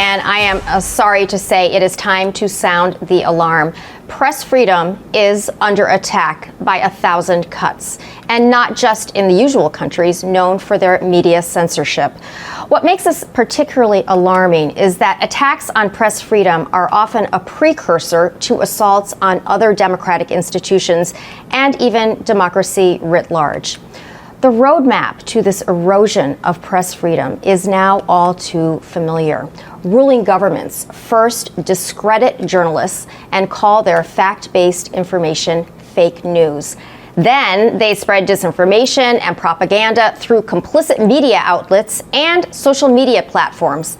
and I am sorry to say it is time to sound the alarm. Press freedom is under attack by 1,000 cuts, and not just in the usual countries known for their media censorship. What makes this particularly alarming is that attacks on press freedom are often a precursor to assaults on other democratic institutions and even democracy writ large. The roadmap to this erosion of press freedom is now all too familiar. Ruling governments first discredit journalists and call their fact-based information fake news. Then they spread disinformation and propaganda through complicit media outlets and social media platforms.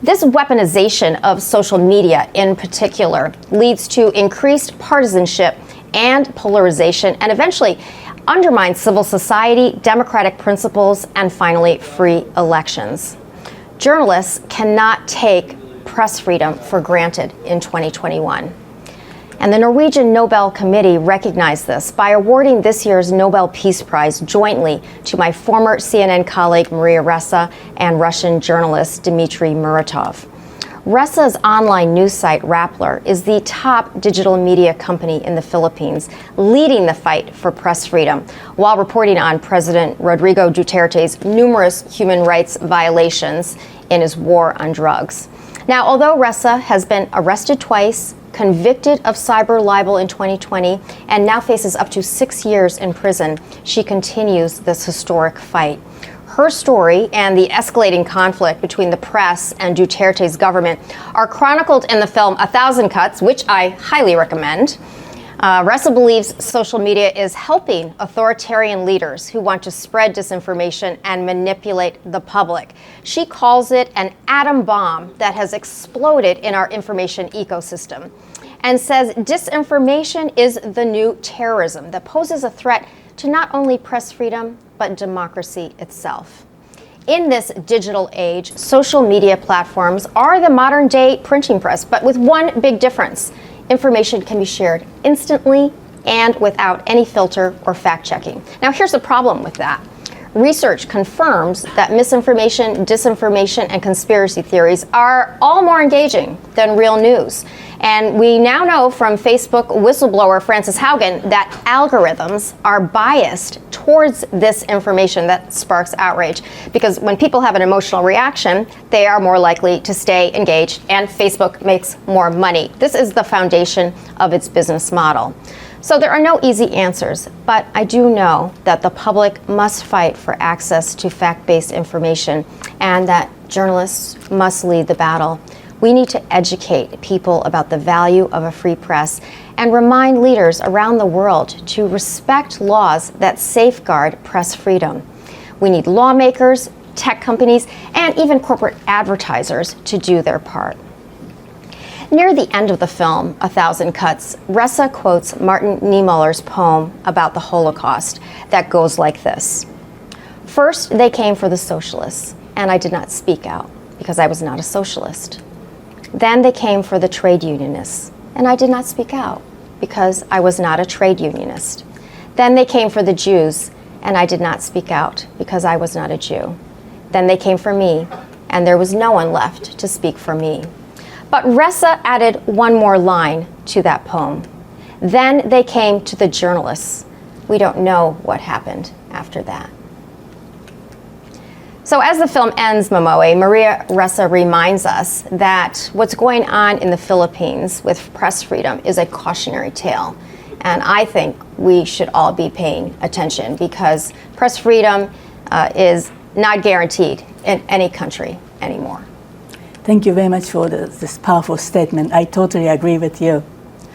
This weaponization of social media in particular leads to increased partisanship and polarization, and eventually undermines civil society, democratic principles, and finally, free elections. Journalists cannot take press freedom for granted in 2021. And the Norwegian Nobel Committee recognized this by awarding this year's Nobel Peace Prize jointly to my former CNN colleague Maria Ressa and Russian journalist Dmitry Muratov. Ressa's online news site Rappler is the top digital media company in the Philippines, leading the fight for press freedom while reporting on President Rodrigo Duterte's numerous human rights violations in his war on drugs. Now, although Ressa has been arrested twice, convicted of cyber libel in 2020, and now faces up to 6 years in prison, she continues this historic fight. Her story and the escalating conflict between the press and Duterte's government are chronicled in the film 1,000 Cuts, which I highly recommend. Ressa believes social media is helping authoritarian leaders who want to spread disinformation and manipulate the public. She calls it an atom bomb that has exploded in our information ecosystem, and says disinformation is the new terrorism that poses a threat to not only press freedom, but democracy itself. In this digital age, social media platforms are the modern day printing press, but with one big difference. Information can be shared instantly and without any filter or fact checking. Now, here's the problem with that. Research confirms that misinformation, disinformation, and conspiracy theories are all more engaging than real news. And we now know from Facebook whistleblower Frances Haugen that algorithms are biased towards this information that sparks outrage, because when people have an emotional reaction, they are more likely to stay engaged, and Facebook makes more money. This is the foundation of its business model. So there are no easy answers, but I do know that the public must fight for access to fact-based information and that journalists must lead the battle. We need to educate people about the value of a free press and remind leaders around the world to respect laws that safeguard press freedom. We need lawmakers, tech companies, and even corporate advertisers to do their part. Near the end of the film, 1,000 Cuts, Ressa quotes Martin Niemöller's poem about the Holocaust that goes like this. First, they came for the socialists, and I did not speak out because I was not a socialist. Then they came for the trade unionists, and I did not speak out because I was not a trade unionist. Then they came for the Jews, and I did not speak out because I was not a Jew. Then they came for me, and there was no one left to speak for me. But Ressa added one more line to that poem. Then they came to the journalists. We don't know what happened after that. So as the film ends, Momoe, Maria Ressa reminds us that what's going on in the Philippines with press freedom is a cautionary tale. And I think we should all be paying attention, because press freedom is not guaranteed in any country anymore. Thank you very much for this powerful statement. I totally agree with you.